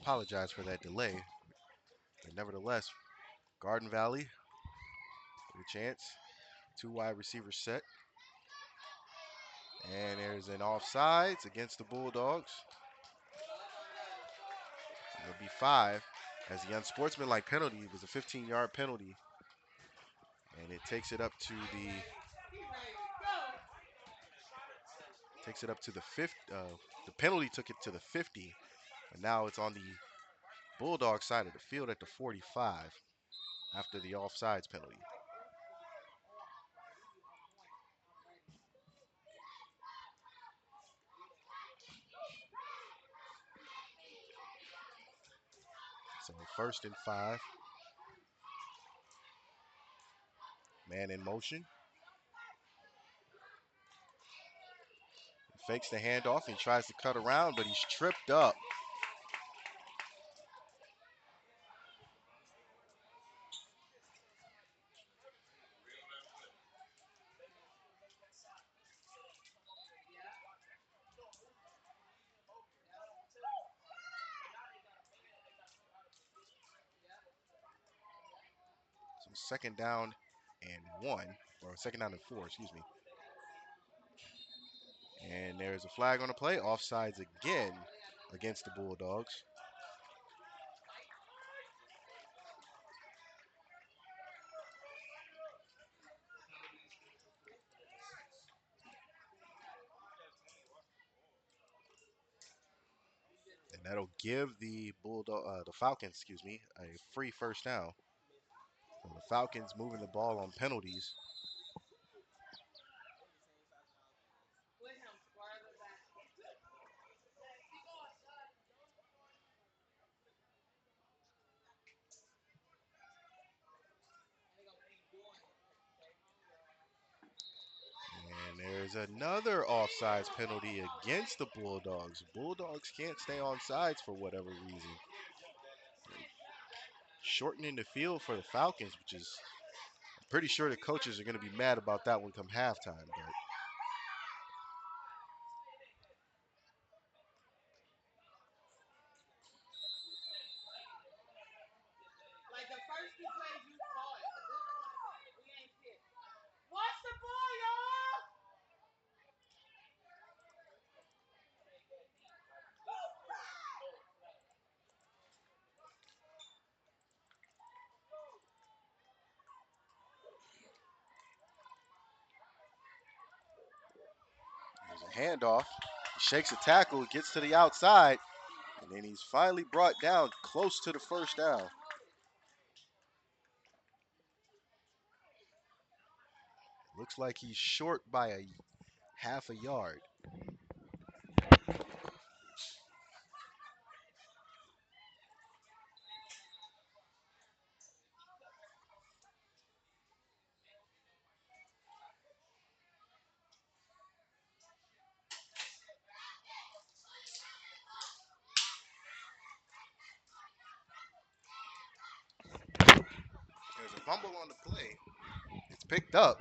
Apologize for that delay. But nevertheless, Garden Valley with a chance. Two wide receivers set. And there's an offsides against the Bulldogs. It'll be 5 as the unsportsmanlike penalty was a 15-yard penalty. And it takes it up to the 50. The penalty took it to the 50. And now it's on the Bulldog side of the field at the 45 after the offsides penalty. So 1st and 5. Man in motion. Fakes the handoff and tries to cut around, but he's tripped up. So 2nd down and 1, or 2nd down and 4, excuse me. And there's a flag on the play, offsides again against the Bulldogs. And that'll give the Falcons, excuse me, a free 1st down. So the Falcons moving the ball on penalties. And there's another offsides penalty against the Bulldogs. Bulldogs can't stay on sides for whatever reason. Shortening the field for the Falcons, which is I'm pretty sure the coaches are going to be mad about that one come halftime. But there's a handoff. He shakes a tackle, gets to the outside, and then he's finally brought down close to the 1st down. Looks like he's short by a half a yard. There's a fumble on the play. It's picked up,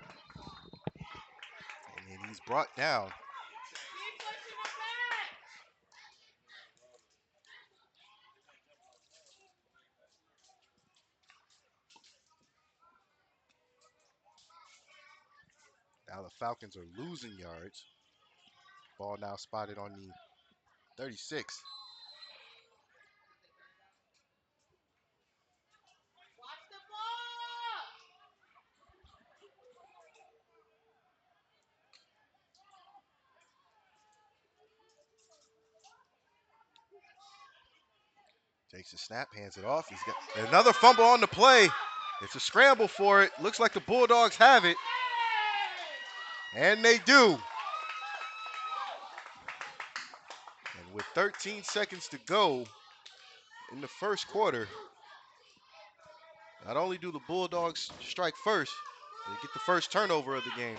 and then he's brought down. Now the Falcons are losing yards. Ball now spotted on the 36. Takes a snap, hands it off. He's got another fumble on the play. It's a scramble for it. Looks like the Bulldogs have it. And they do. And with 13 seconds to go in the 1st quarter, not only do the Bulldogs strike first, they get the 1st turnover of the game.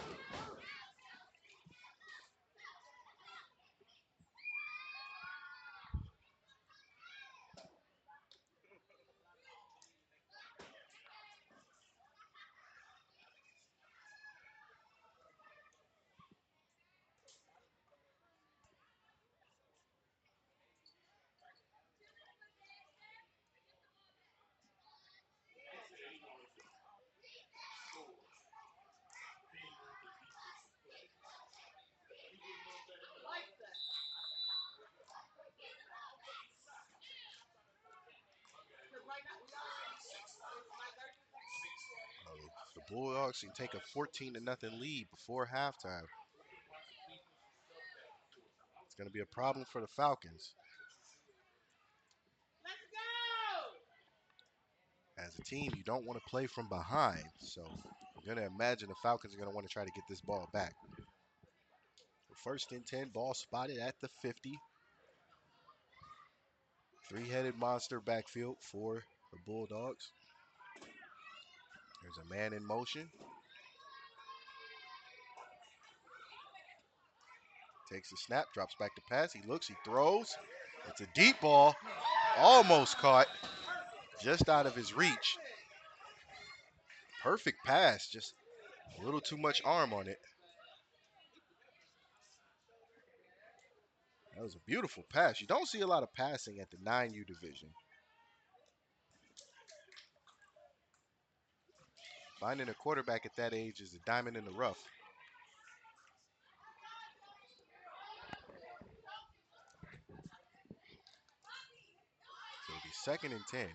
Bulldogs can take a 14 to nothing lead before halftime. It's going to be a problem for the Falcons. As a team, you don't want to play from behind. So I'm going to imagine the Falcons are going to want to try to get this ball back. First and 10, ball spotted at the 50. Three-headed monster backfield for the Bulldogs. There's a man in motion. Takes the snap, drops back to pass. He looks, he throws. It's a deep ball. Almost caught. Just out of his reach. Perfect pass. Just a little too much arm on it. That was a beautiful pass. You don't see a lot of passing at the 9U division. Finding a quarterback at that age is a diamond in the rough. So it'll be second and 10.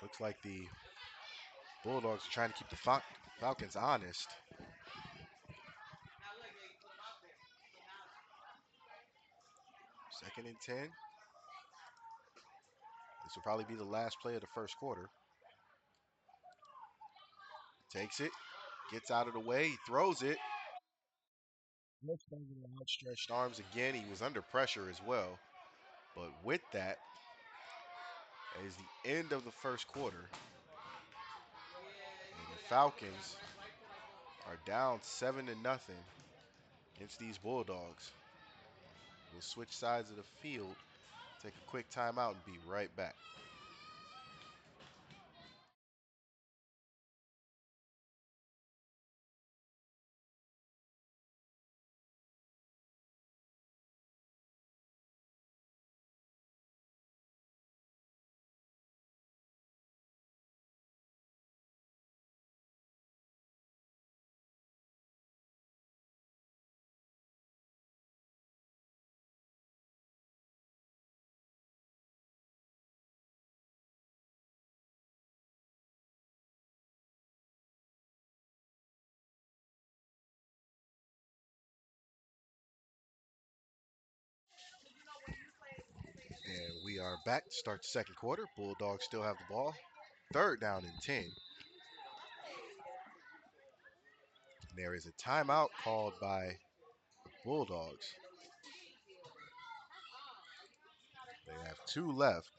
Looks like the Bulldogs are trying to keep the Falcons honest. Second and 10. This will probably be the last play of the first quarter. Takes it, gets out of the way, he throws it. Looks over the outstretched arms again. He was under pressure as well. But with that, is the end of the first quarter. And the Falcons are down 7-0 against these Bulldogs. We'll switch sides of the field, take a quick timeout, and be right back. And we are back to start the second quarter. Bulldogs still have the ball. Third down and 10. And there is a timeout called by Bulldogs. They have 2 left.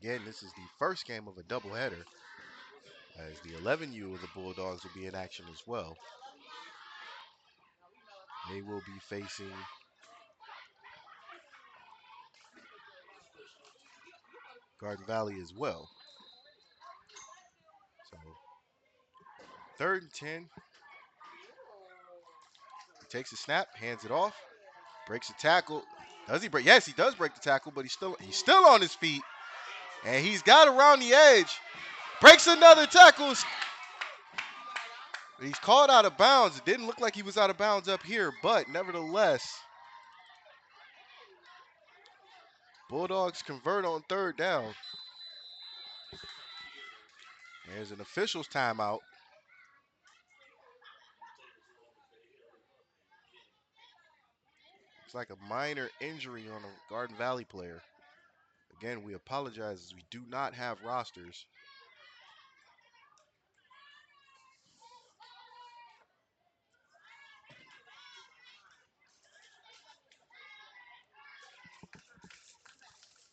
Again, this is the first game of a doubleheader, as the 11U of the Bulldogs will be in action as well. They will be facing Garden Valley as well. So third and 10. He takes a snap, hands it off, breaks the tackle. Does he break? Yes, he does break the tackle, but he's still on his feet, and he's got around the edge. Breaks another tackle. He's called out of bounds. It didn't look like he was out of bounds up here, but nevertheless, Bulldogs convert on third down. There's an official's timeout. It's like a minor injury on a Garden Valley player. Again, we apologize as we do not have rosters.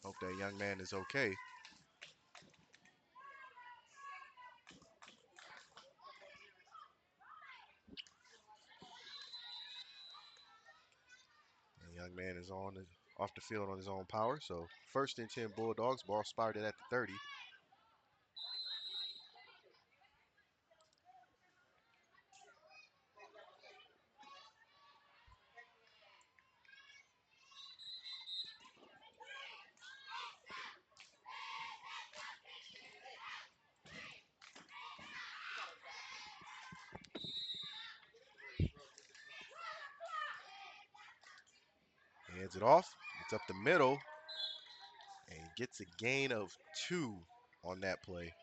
Hope that young man is okay. The young man is off the field on his own power. So first and 10 Bulldogs, ball spotted at the 30. Hands it off. It's up the middle and gets a gain of 2 on that play.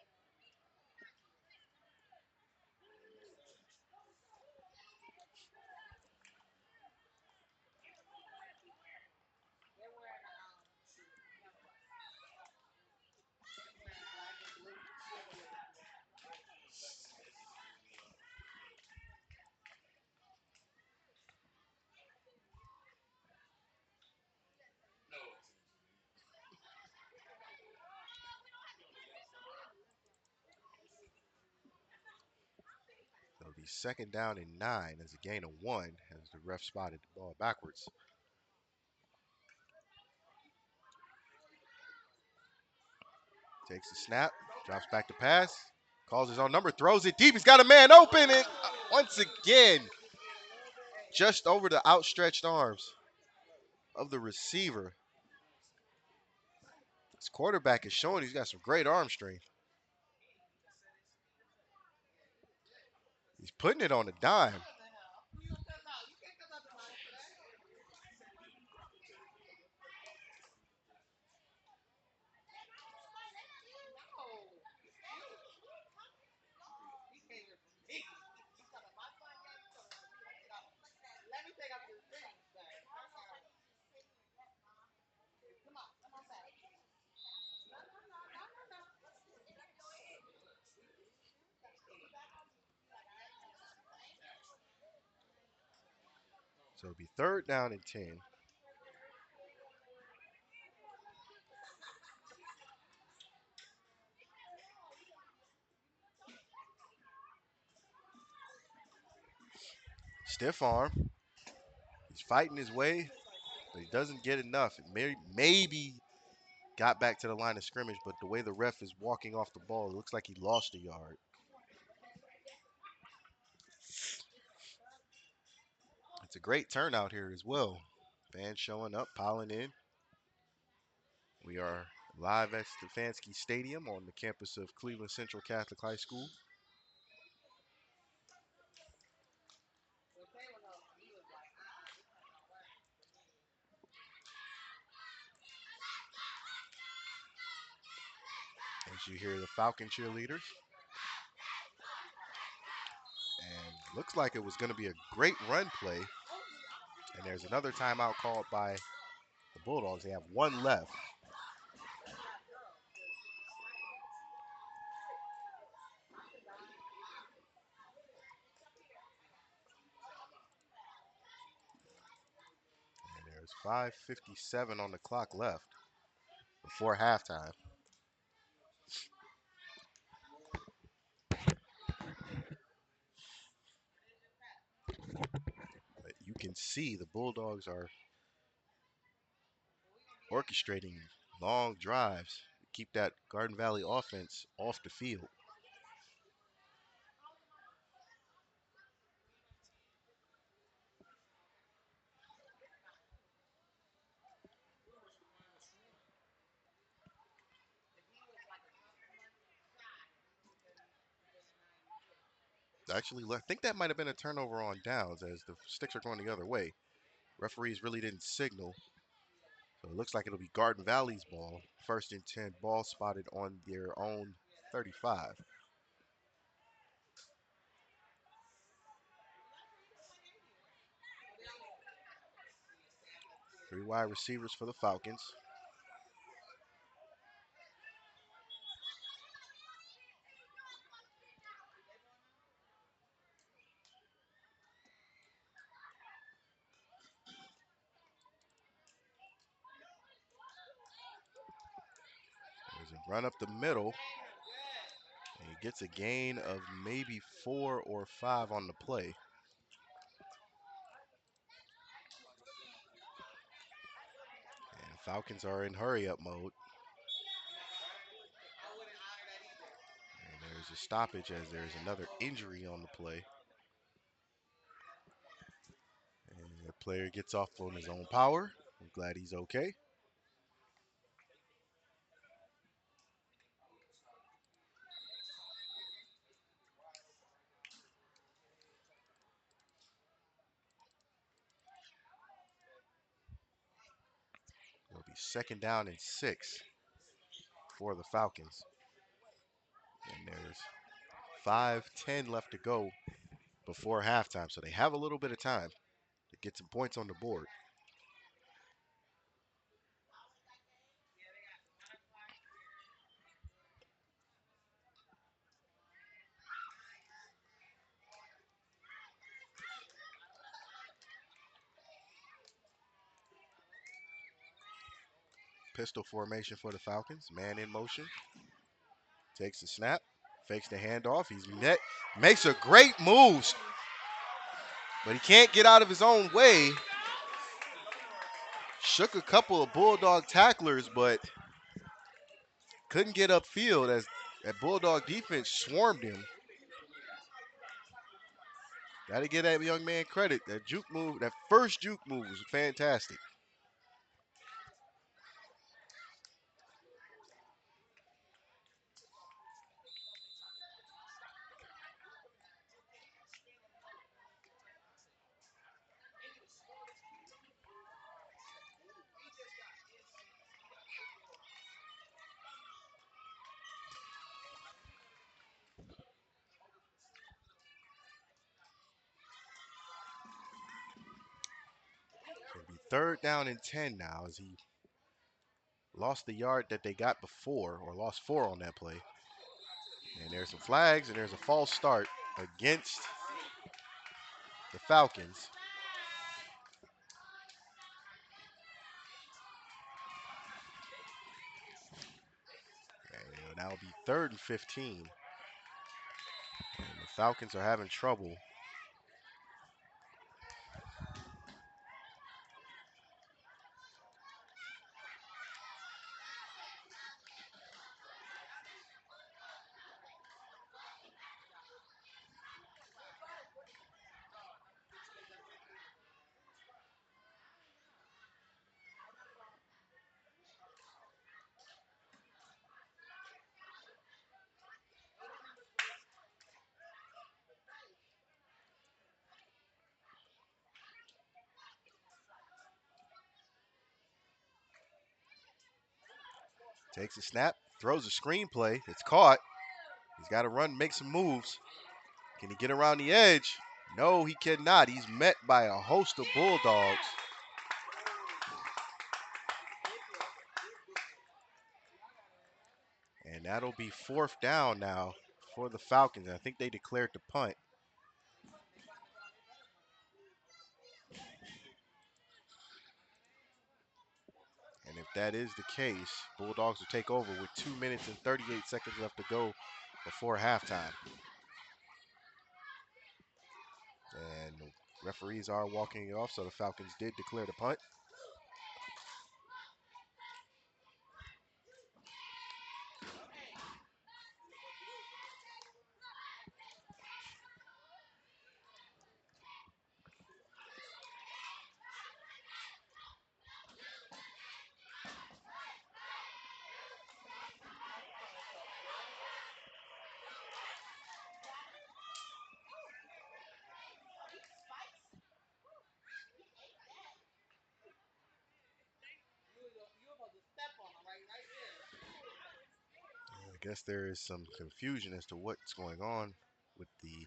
So it'll be second down and 9 as a gain of 1 as the ref spotted the ball backwards. Takes the snap, drops back to pass, calls his own number, throws it deep. He's got a man open, and once again, just over the outstretched arms of the receiver. This quarterback is showing he's got some great arm strength. He's putting it on a dime. So it'll be third down and 10. Stiff arm. He's fighting his way, but he doesn't get enough. It maybe got back to the line of scrimmage, but the way the ref is walking off the ball, it looks like he lost a yard. It's a great turnout here as well. Fans showing up, piling in. We are live at Stefanski Stadium on the campus of Cleveland Central Catholic High School. As you hear the Falcon cheerleaders. And looks like it was going to be a great run play. And there's another timeout called by the Bulldogs. They have one left. And there's 5:57 on the clock left before halftime. But you can see the Bulldogs are orchestrating long drives to keep that Garden Valley offense off the field. Actually, I think that might have been a turnover on downs as the sticks are going the other way. Referees really didn't signal. So it looks like it'll be Garden Valley's ball. First and 10, ball spotted on their own 35. Three wide receivers for the Falcons. There's a run up the middle. And he gets a gain of maybe 4 or 5 on the play. And Falcons are in hurry up mode. And there's a stoppage as there's another injury on the play. And the player gets off on his own power. I'm glad he's okay. second down and 6 for the Falcons. And there's 5:10 left to go before halftime. So they have a little bit of time to get some points on the board. Pistol formation for the Falcons. Man in motion. Takes the snap. Fakes the handoff. He's net. Makes a great move. But he can't get out of his own way. Shook a couple of Bulldog tacklers, but couldn't get upfield as that Bulldog defense swarmed him. Got to give that young man credit. That juke move, that first juke move was fantastic. It'll be third down and 10 now as he lost the yard that they got before, or lost 4 on that play. And there's some flags, and there's a false start against the Falcons. And that'll be third and 15. And the Falcons are having trouble. Takes a snap, throws a screenplay. It's caught. He's got to run, make some moves. Can he get around the edge? No, he cannot. He's met by a host of Bulldogs. And that'll be fourth down now for the Falcons. I think they declared the punt. And if that is the case, Bulldogs will take over with 2 minutes and 38 seconds left to go before halftime. And the referees are walking it off, so the Falcons did declare the punt. I guess there is some confusion as to what's going on with the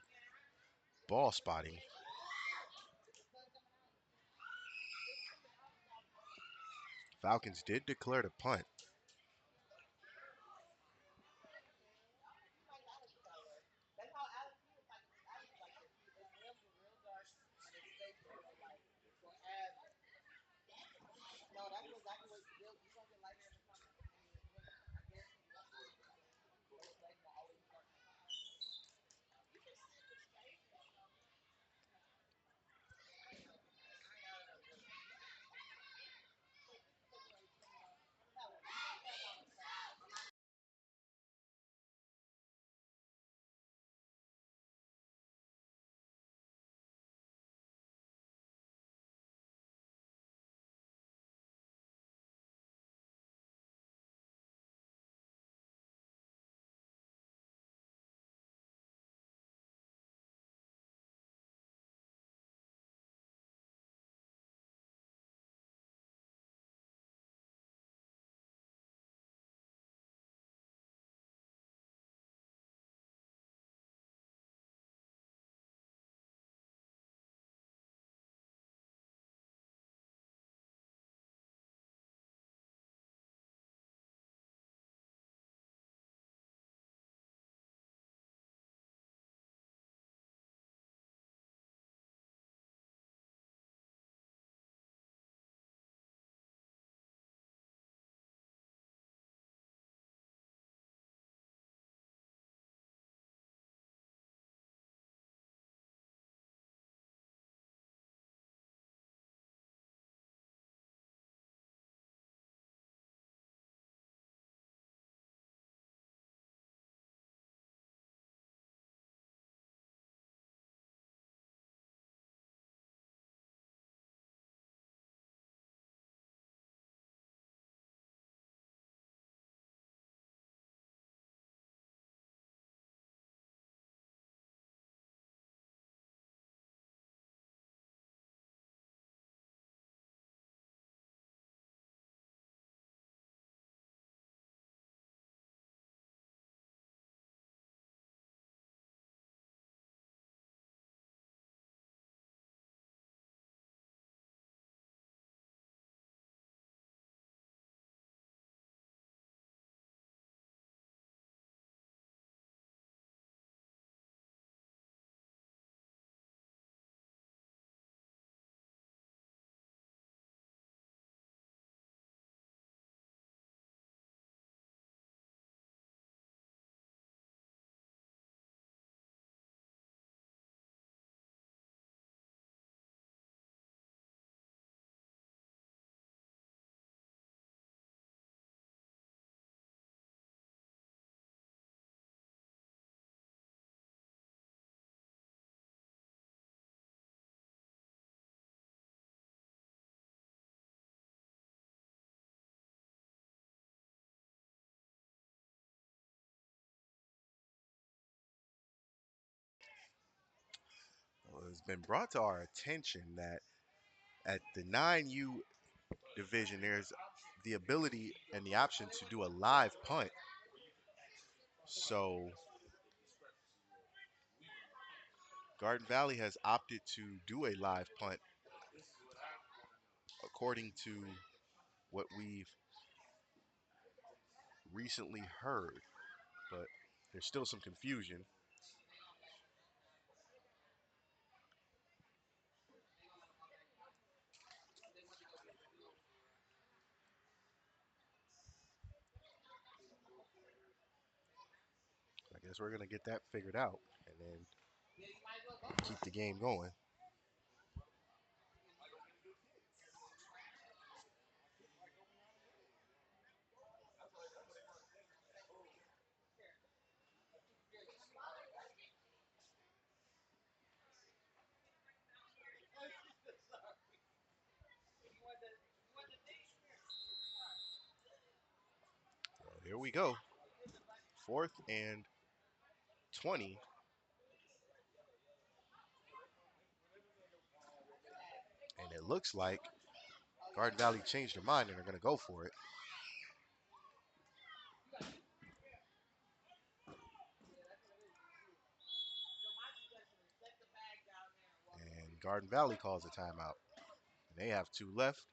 ball spotting. Falcons did declare the punt. it's been brought to our attention that at the 9U division, there's the ability and the option to do a live punt. So Garden Valley has opted to do a live punt according to what we've recently heard, but there's still some confusion. I guess we're going to get that figured out and then keep the game going. Well, here we go. 4th and 20. And it looks like Garden Valley changed their mind and are going to go for it. And Garden Valley calls a timeout. And they have 2 left.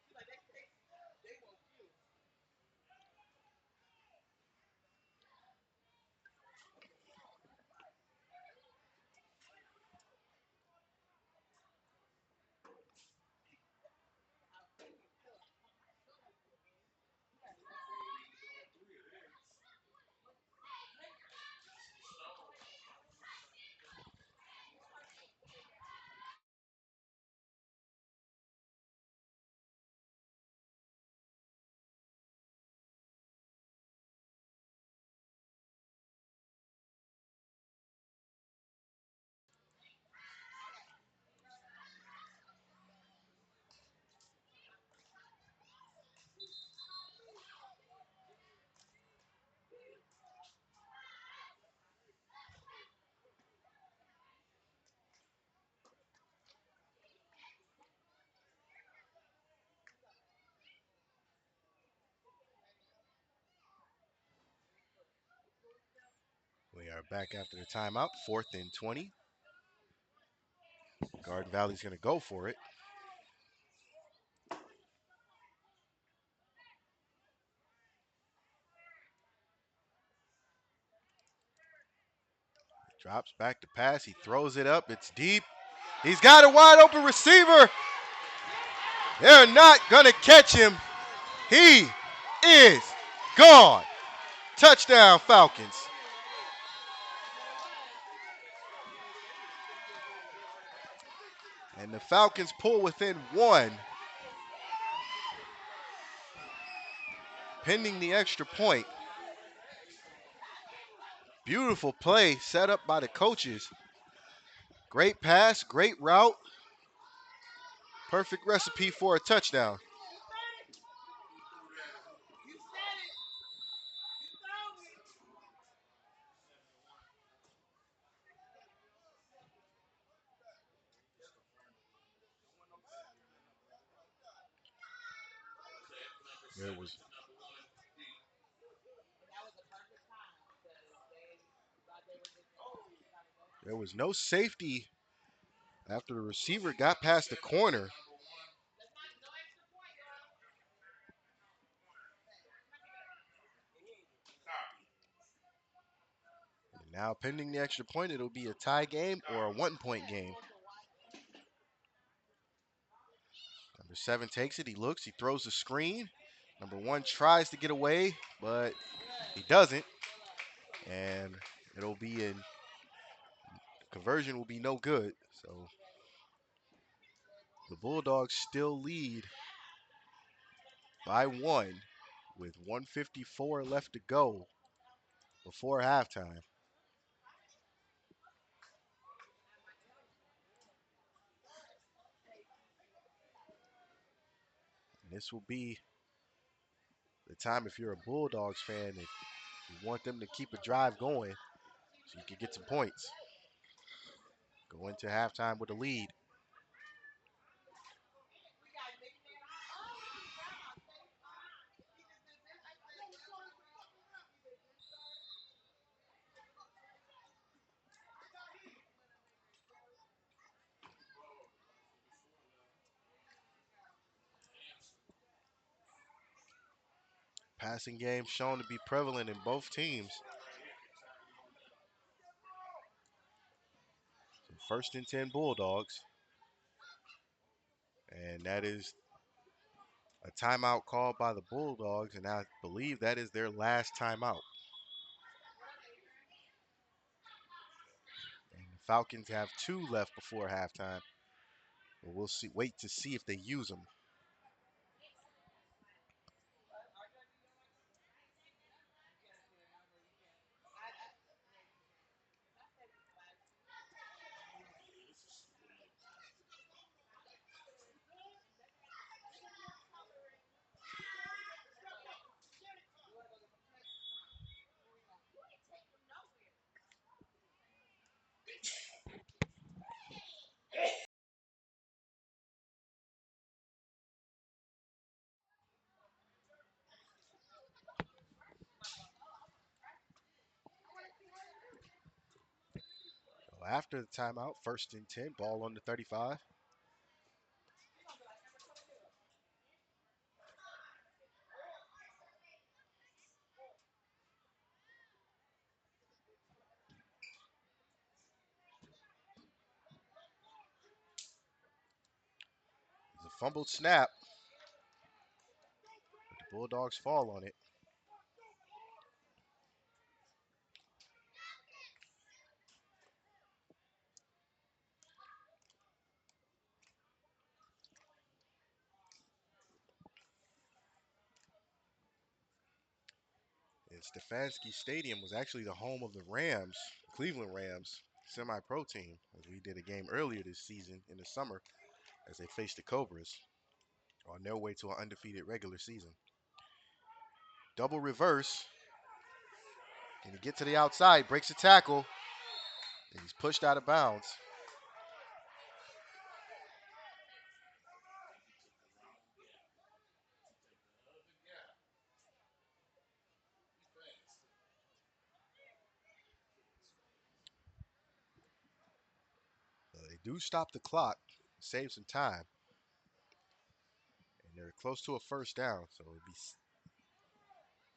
We are back after the timeout. 4th and 20. Garden Valley's going to go for it. Drops back to pass. He throws it up. It's deep. He's got a wide open receiver. They're not going to catch him. He is gone. Touchdown, Falcons. And the Falcons pull within 1, pending the extra point. Beautiful play set up by the coaches. Great pass, great route. Perfect recipe for a touchdown. There was there was no safety after the receiver got past the corner. And now pending the extra point, it'll be a tie game or a 1-point game. Number 7 takes it. He looks. He throws the screen. Number 1 tries to get away, but he doesn't. And it'll be in conversion will be no good. So the Bulldogs still lead by 1 with 154 left to go before halftime. And this will be the time if you're a Bulldogs fan, if you want them to keep a drive going so you can get some points. Go into halftime with a lead. Passing game shown to be prevalent in both teams. So first and 10 Bulldogs. And that is a timeout called by the Bulldogs, and I believe that is their last timeout. And the Falcons have 2 left before halftime. But we'll see. Wait to see if they use them. So after the timeout, first and 10, ball on the 35. It's a fumbled snap. The Bulldogs fall on it. And Stefanski Stadium was actually the home of the Rams, Cleveland Rams, semi-pro team, as we did a game earlier this season in the summer as they faced the Cobras on their way to an undefeated regular season. Double reverse. Can he get to the outside? Breaks a tackle. And he's pushed out of bounds. They do stop the clock, save some time, and they're close to a first down. So it'll be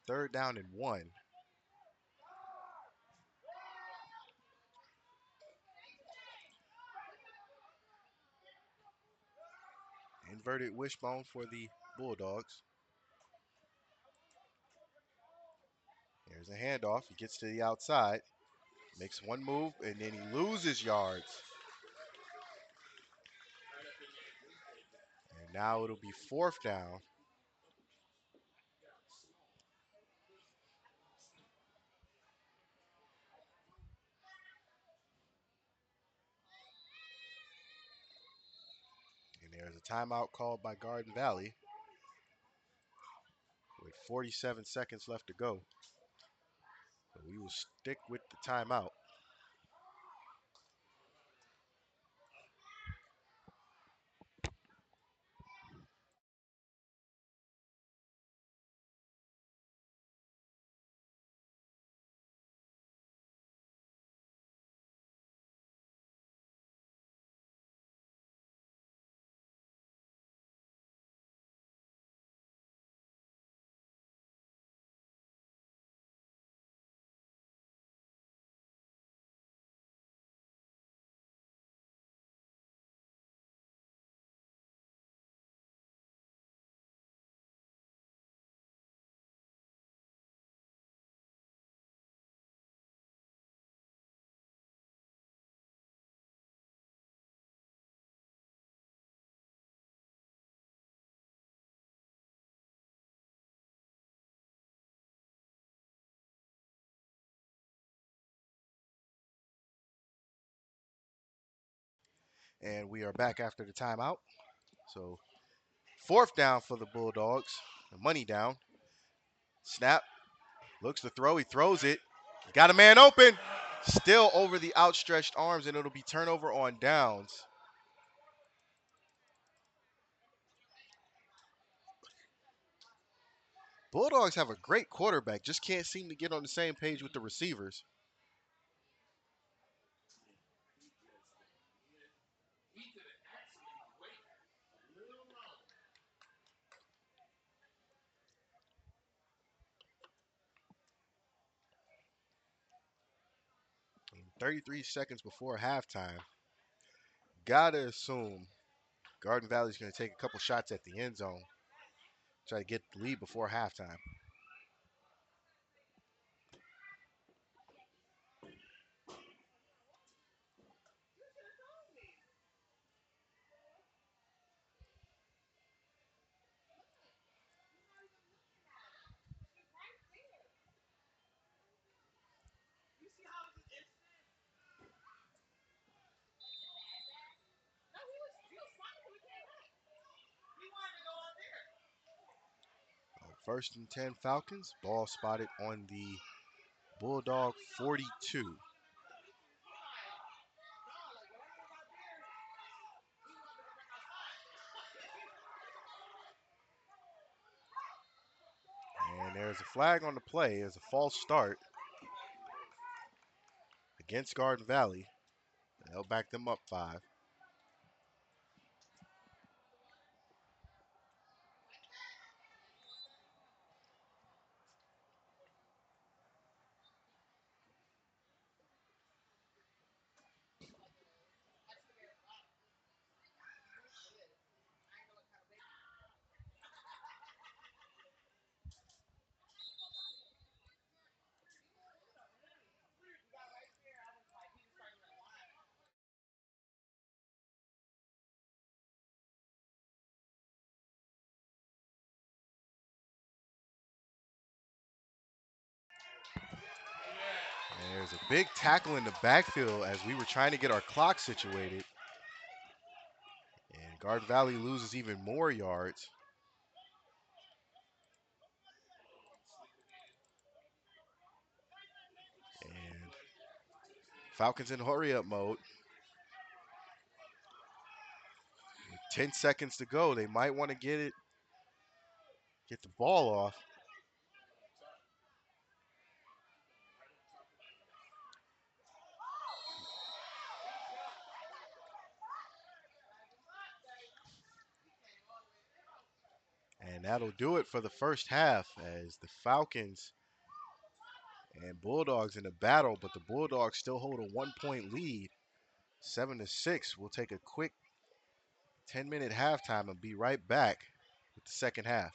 third down and 1. Inverted wishbone for the Bulldogs. There's a handoff. He gets to the outside, makes one move, and then he loses yards. And now it'll be fourth down. And there's a timeout called by Garden Valley with 47 seconds left to go. So we will stick with the timeout. And we are back after the timeout. So fourth down for the Bulldogs. The money down. Snap. Looks to throw. He throws it. Got a man open. Still over the outstretched arms, and it'll be turnover on downs. Bulldogs have a great quarterback, just can't seem to get on the same page with the receivers. 33 seconds before halftime. Gotta assume Garden Valley's going to take a couple shots at the end zone, try to get the lead before halftime. First and 10 Falcons. Ball spotted on the Bulldog 42. And there's a flag on the play. There's a false start against Garden Valley. They'll back them up 5. And there's a big tackle in the backfield as we were trying to get our clock situated. And Garden Valley loses even more yards. And Falcons in hurry up mode. With 10 seconds to go. They might want to get the ball off. And that'll do it for the first half as the Falcons and Bulldogs in a battle, but the Bulldogs still hold a 1-point lead, 7-6. We'll take a quick 10-minute halftime and be right back with the second half.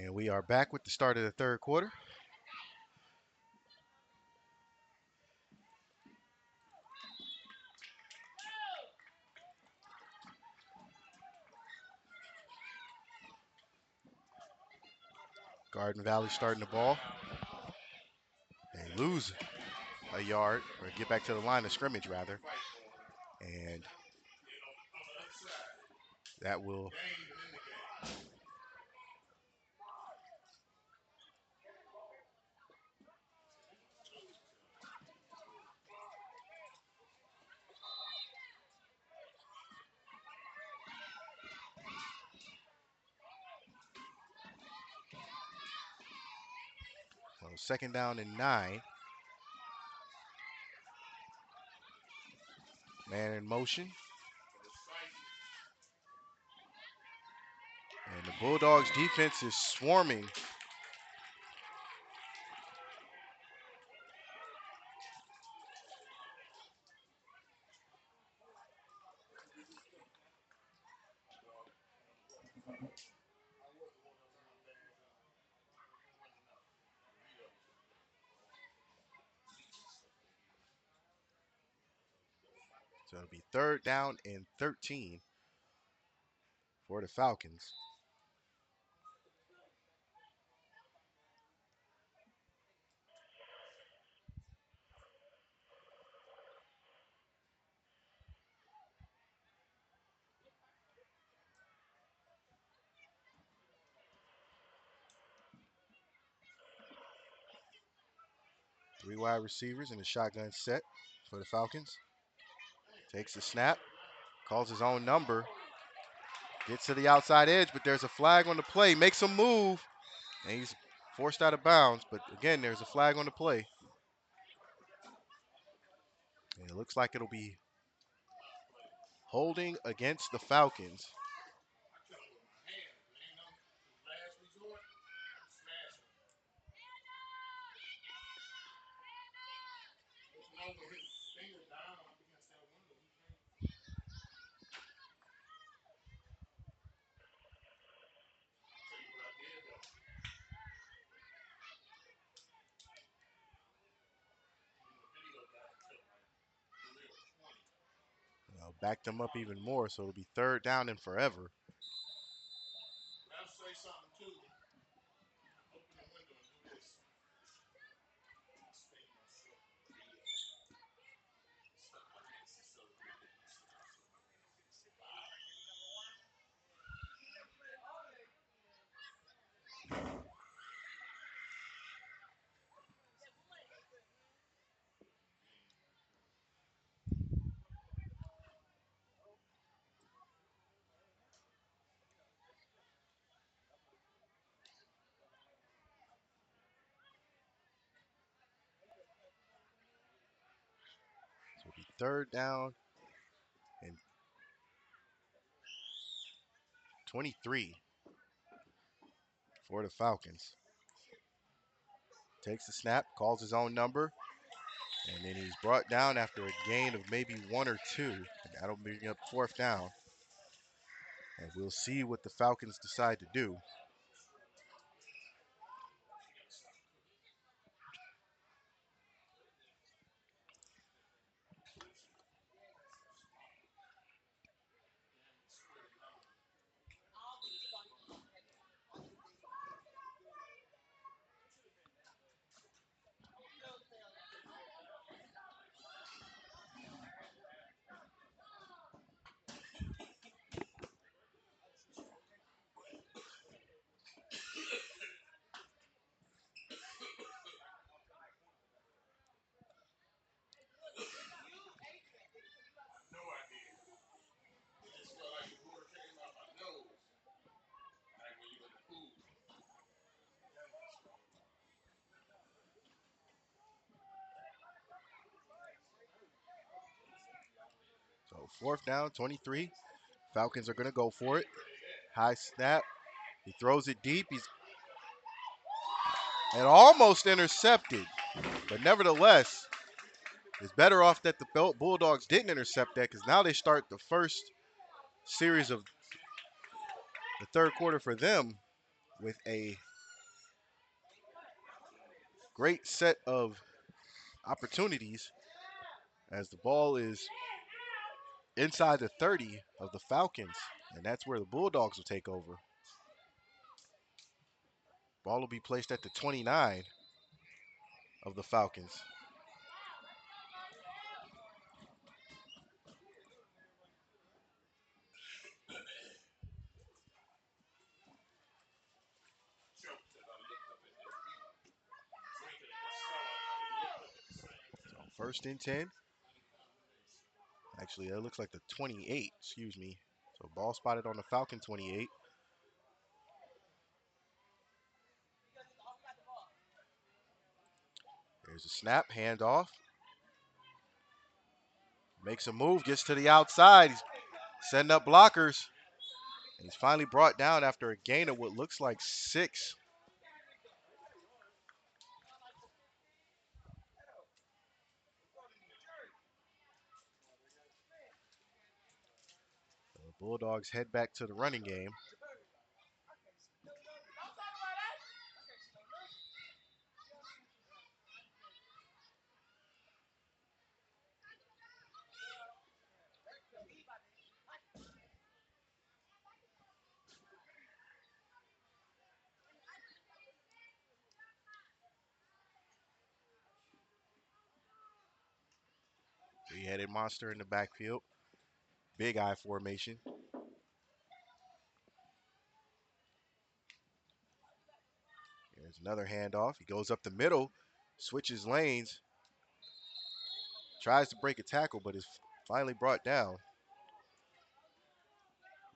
And we are back with the start of the third quarter. Garden Valley starting the ball. They lose a yard, or get back to the line of scrimmage, rather. And that will second down and 9. Man in motion. And the Bulldogs defense is swarming. So it'll be third down and 13 for the Falcons. Three wide receivers in the shotgun set for the Falcons. Takes the snap, calls his own number, gets to the outside edge, but there's a flag on the play. Makes a move, and he's forced out of bounds. But again, there's a flag on the play. And it looks like it'll be holding against the Falcons. Backed them up even more, so it'll be third down and forever. So it'll be third down and 23 for the Falcons. Takes the snap, calls his own number, and then he's brought down after a gain of maybe 1 or 2. That'll bring up fourth down. And we'll see what the Falcons decide to do. So fourth down, 23. Falcons are going to go for it. High snap. He throws it deep. He's and almost intercepted. But nevertheless, it's better off that the Bulldogs didn't intercept that, because now they start the first series of the third quarter for them with a great set of opportunities as the ball is inside the 30 of the Falcons, and that's where the Bulldogs will take over. Ball will be placed at the 29 of the Falcons. So first and 10. Actually, that looks like the 28, excuse me. So ball spotted on the Falcon 28. There's a snap, handoff. Makes a move, gets to the outside. He's setting up blockers. And he's finally brought down after a gain of what looks like 6. The Bulldogs head back to the running game. Three-headed monster in the backfield. Big eye formation. There's another handoff. He goes up the middle, switches lanes, tries to break a tackle, but is finally brought down.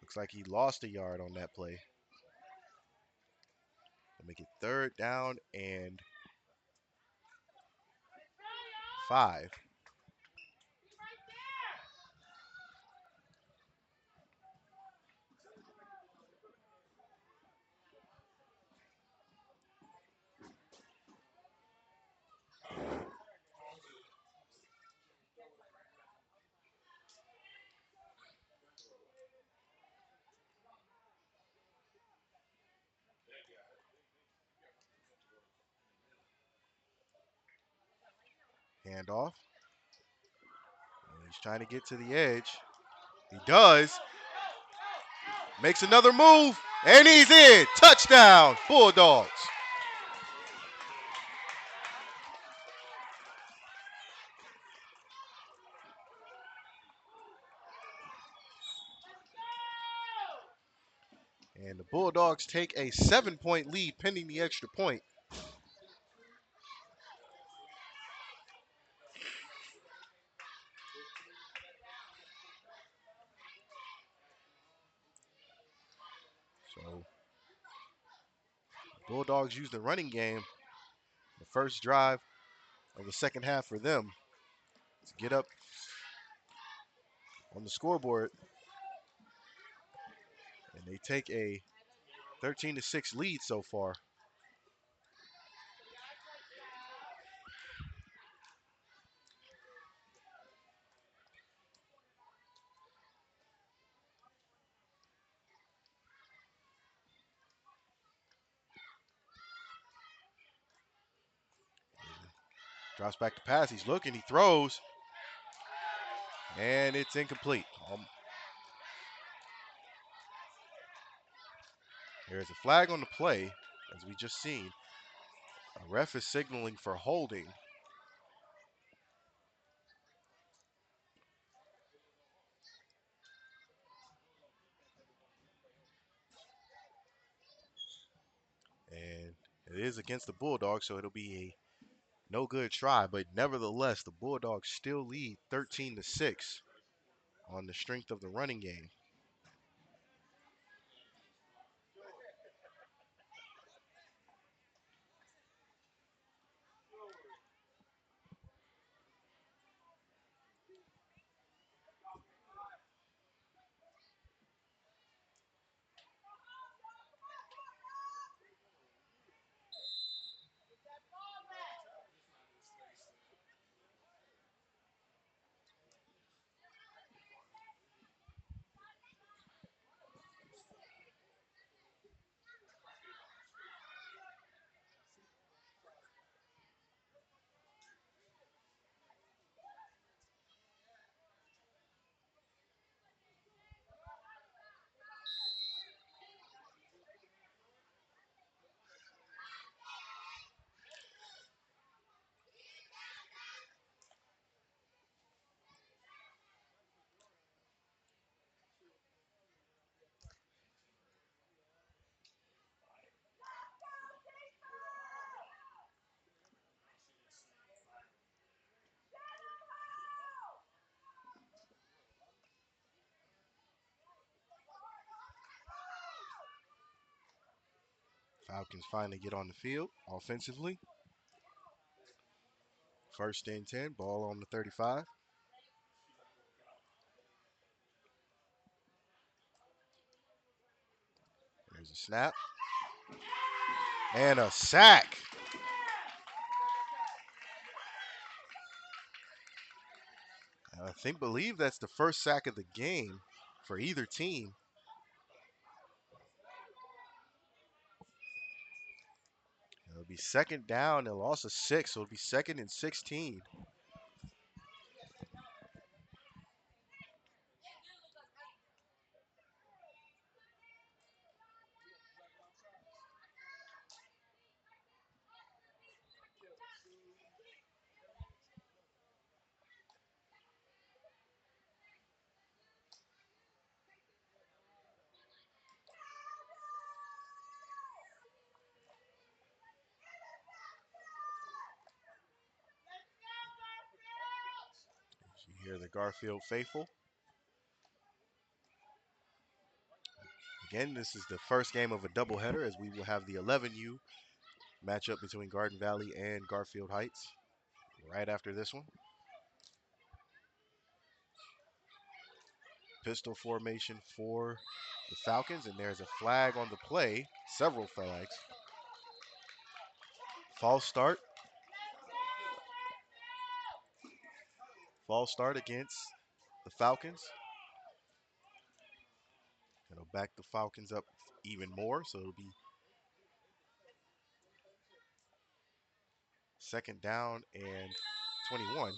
Looks like he lost a yard on that play. They'll make it 3rd down and 5. Handoff. And he's trying to get to the edge. He does. Makes another move, and he's in. Touchdown, Bulldogs. And the Bulldogs take a 7-point lead pending the extra point. So the Bulldogs use the running game, the first drive of the second half for them, to get up on the scoreboard. And they take a 13-6 lead so far. Drops back to pass. He's looking. He throws. And it's incomplete. There's a flag on the play, as we just seen. A ref is signaling for holding. And it is against the Bulldogs, so it'll be a no good try. But nevertheless, the Bulldogs still lead 13-6 on the strength of the running game. Falcons finally get on the field offensively. First and 10, ball on the 35. There's a snap and a sack. Believe that's the first sack of the game for either team. It'll be second down. They lost a 6, so it'll be second and 16. You hear the Garfield faithful. Again, this is the first game of a doubleheader as we will have the 11U matchup between Garden Valley and Garfield Heights right after this one. Pistol formation for the Falcons, and there's a flag on the play, several flags. False start. False start against the Falcons. It'll back the Falcons up even more, so it'll be second down and 21.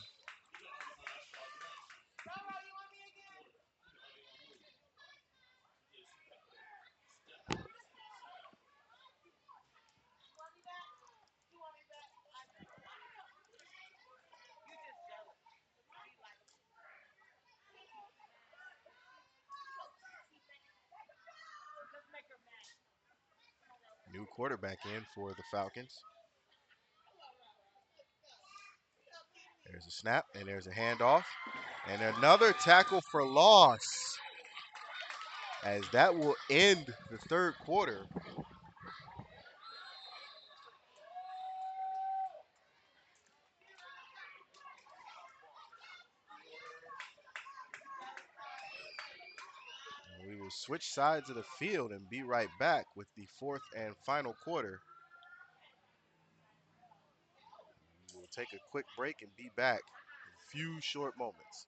New quarterback in for the Falcons. There's a snap, and there's a handoff. And another tackle for loss, as that will end the third quarter. And we will switch sides of the field and be right back with the fourth and final quarter. We'll take a quick break and be back in a few short moments.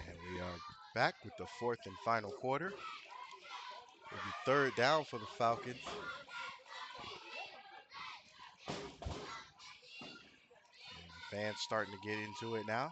And we are back with the fourth and final quarter. It'll be third down for the Falcons. And the fans starting to get into it now.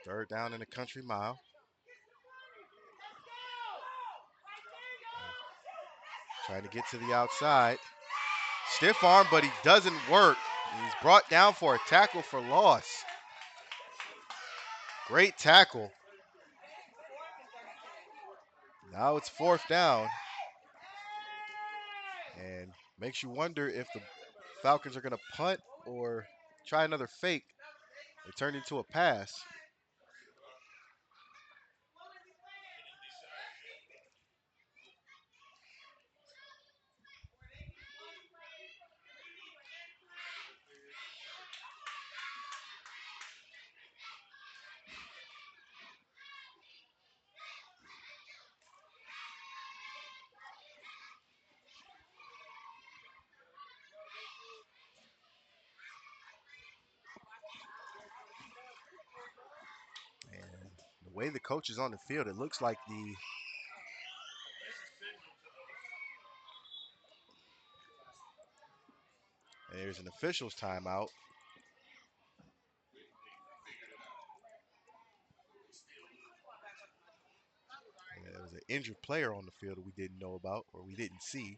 Third down in the country mile. Trying to get to the outside. Stiff arm, but he doesn't work. He's brought down for a tackle for loss. Great tackle. Now it's fourth down. And makes you wonder if the Falcons are going to punt or try another fake. It turned into a pass. And the way the coach is on the field, it looks like there's an official's timeout. And there was an injured player on the field that we didn't know about or we didn't see.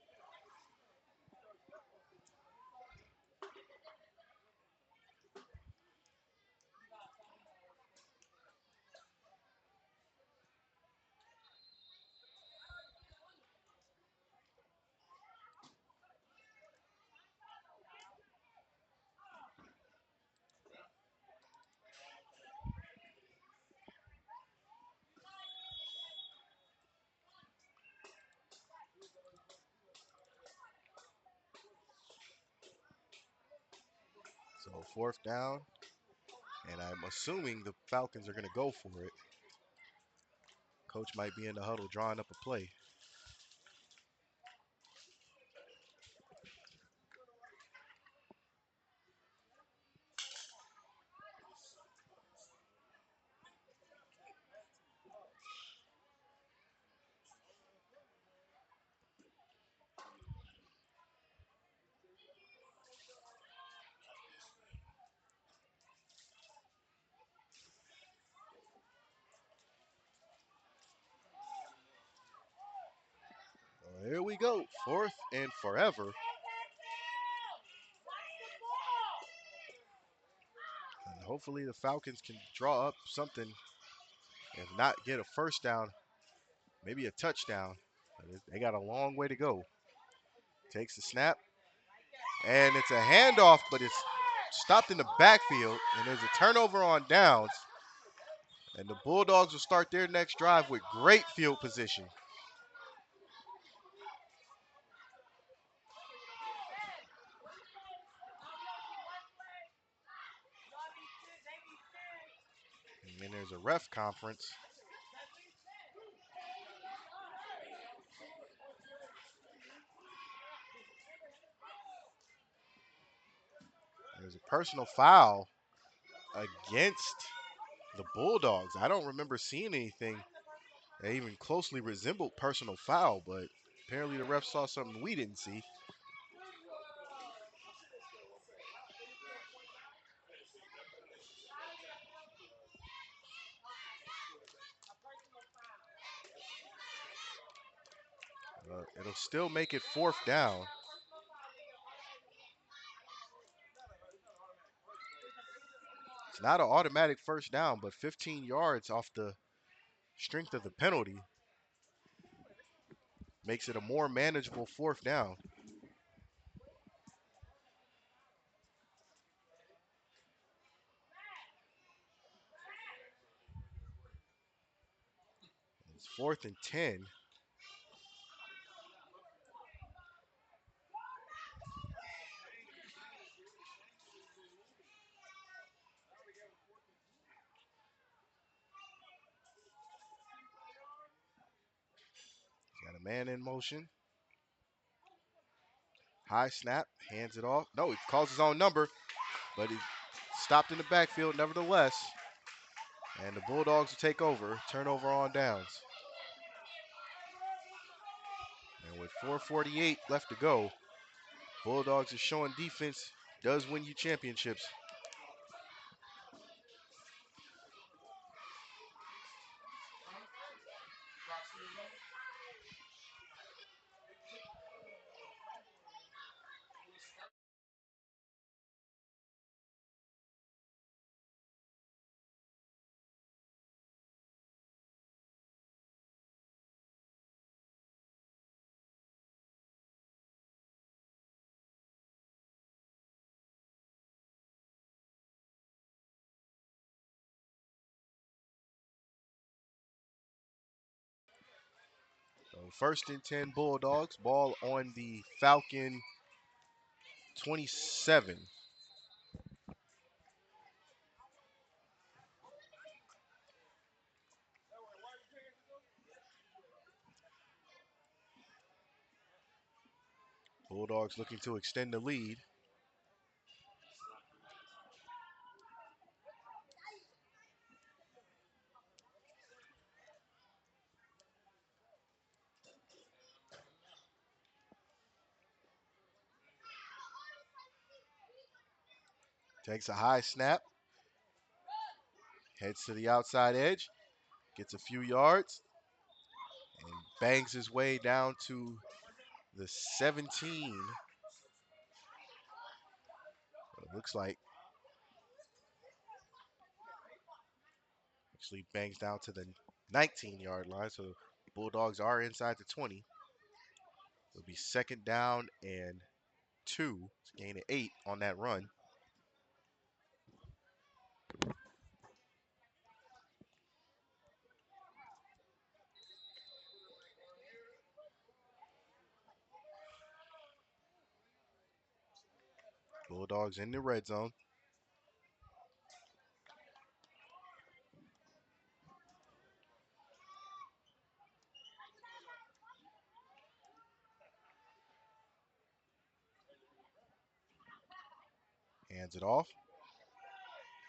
So fourth down, and I'm assuming the Falcons are going to go for it. Coach might be in the huddle drawing up a play. Well, here we go, fourth and forever. And hopefully the Falcons can draw up something, if not get a first down, maybe a touchdown. They got a long way to go. Takes the snap, and it's a handoff, but it's stopped in the backfield, and there's a turnover on downs. And the Bulldogs will start their next drive with great field position. And then there's a ref conference. There's a personal foul against the Bulldogs. I don't remember seeing anything that even closely resembled personal foul, but apparently the ref saw something we didn't see. It'll still make it fourth down. It's not an automatic first down, but 15 yards off the strength of the penalty makes it a more manageable fourth down. It's fourth and 10. Got a man in motion. High snap, hands it off. No, he calls his own number, but he stopped in the backfield nevertheless. And the Bulldogs will take over. Turnover on downs. And with 4:48 left to go, Bulldogs is showing defense does win you championships. first and 10 Bulldogs. Ball on the Falcon 27. Bulldogs looking to extend the lead. Takes a high snap. Heads to the outside edge. Gets a few yards. And bangs his way down to the 17. It looks like actually bangs down to the 19-yard line. So Bulldogs are inside the 20. It'll be second down and 2. It's a gain of 8 on that run. Bulldogs in the red zone. Hands it off.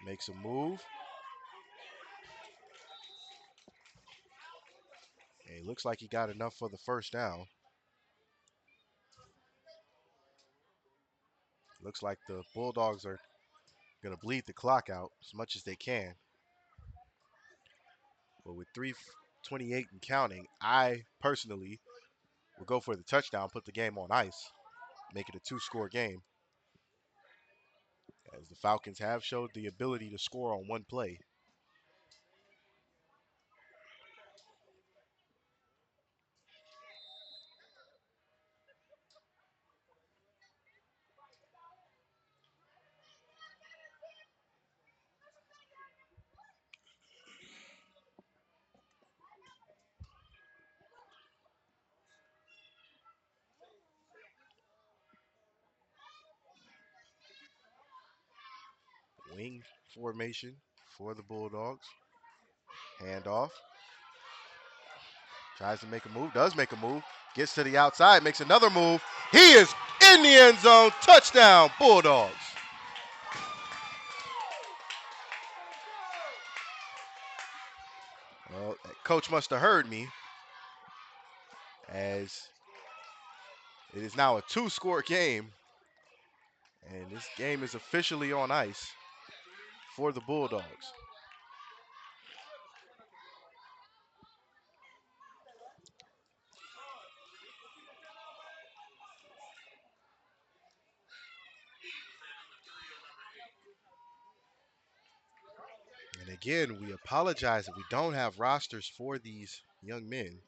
Makes a move. And it looks like he got enough for the first down. Looks like the Bulldogs are going to bleed the clock out as much as they can. But with 3:28 and counting, I personally will go for the touchdown, put the game on ice, make it a two-score game, as the Falcons have showed the ability to score on one play. Wing formation for the Bulldogs. Handoff. Tries to make a move, does make a move, gets to the outside, makes another move. He is in the end zone. Touchdown, Bulldogs. Well, coach must have heard me, as it is now a two-score game, and this game is officially on ice for the Bulldogs. And again, we apologize that we don't have rosters for these young men.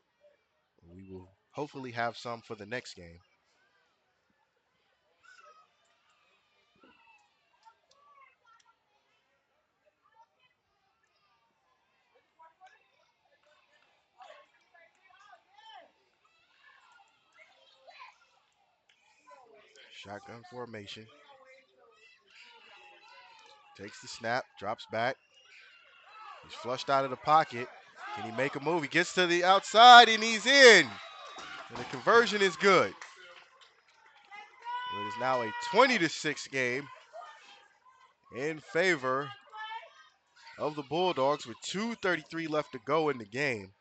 We will hopefully have some for the next game. Shotgun formation. Takes the snap, drops back. He's flushed out of the pocket. Can he make a move? He gets to the outside and he's in. And the conversion is good. It is now a 20-6 game in favor of the Bulldogs with 2:33 left to go in the game.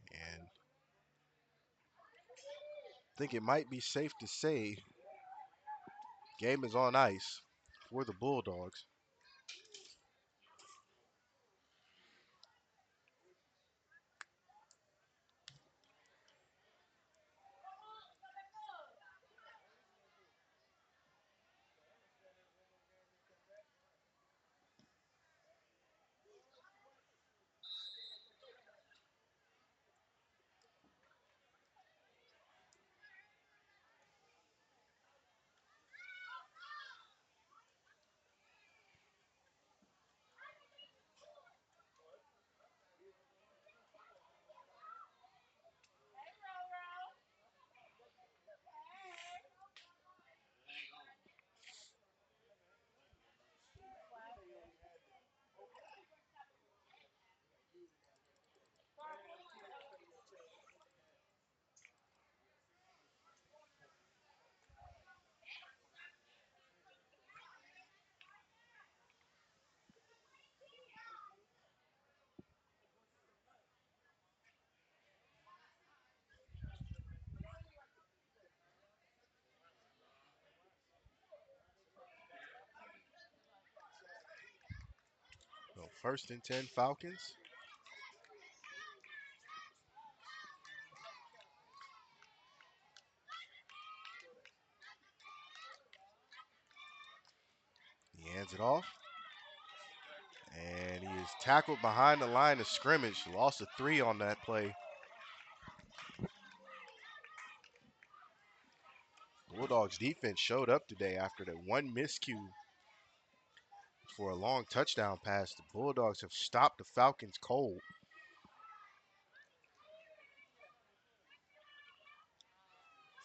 And I think it might be safe to say game is on ice for the Bulldogs. First and 10 Falcons. He hands it off. And he is tackled behind the line of scrimmage. Lost a 3 on that play. Bulldogs defense showed up today after that one miscue for a long touchdown pass. The Bulldogs have stopped the Falcons cold.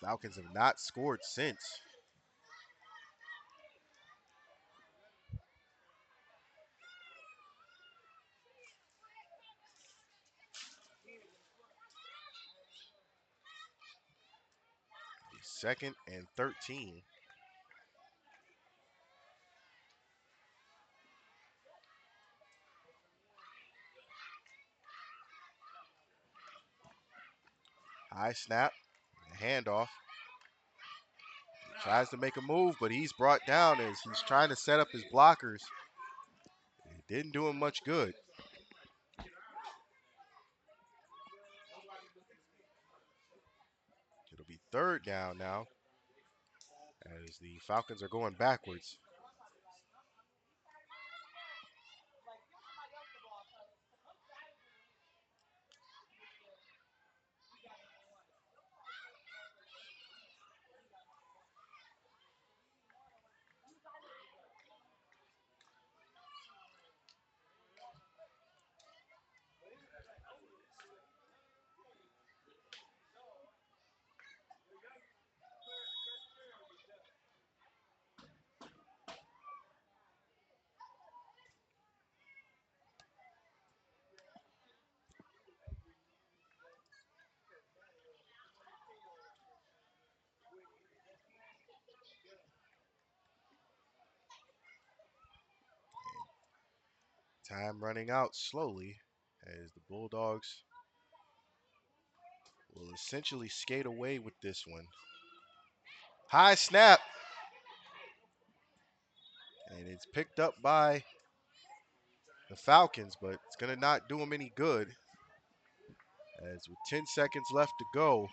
Falcons have not scored since. Second and 13. High snap, handoff. Tries to make a move, but he's brought down as he's trying to set up his blockers. It didn't do him much good. It'll be third down now as the Falcons are going backwards. Time running out slowly as the Bulldogs will essentially skate away with this one. High snap, and it's picked up by the Falcons, but it's going to not do them any good. As with 10 seconds left to go,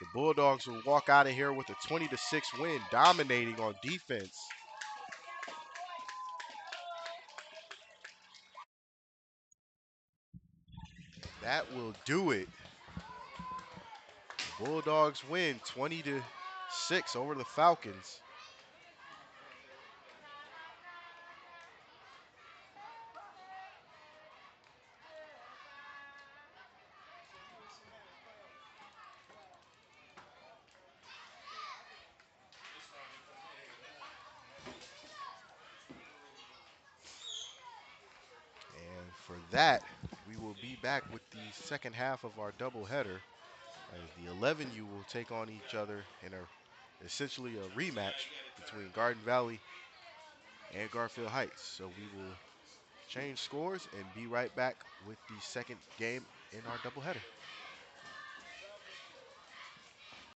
the Bulldogs will walk out of here with a 20-6 win, dominating on defense. That will do it. The Bulldogs win 20-6 over the Falcons. And for that, we will be back with the second half of our doubleheader as the 11U will take on each other in essentially a rematch between Garden Valley and Garfield Heights. So we will change scores and be right back with the second game in our doubleheader.